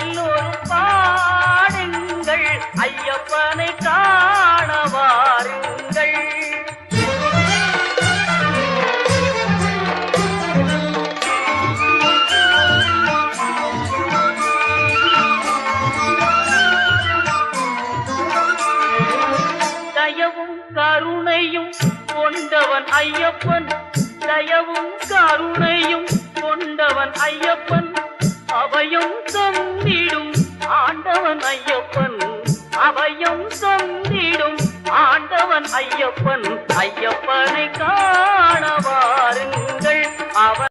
எல்லோரும் பாடுங்கள், ஐயப்பனை காண வாருங்கள். தயவும் கருணையும் கொண்டவன் ஐயப்பன், தயவும் கருணையும் கொண்டவன் ஐயப்பன், அபயம் தந்திடும் ஆண்டவன் ஐயப்பன், அபயம் தந்திடும் ஆண்டவன் ஐயப்பன், ஐயப்பனை காண வாருங்கள்.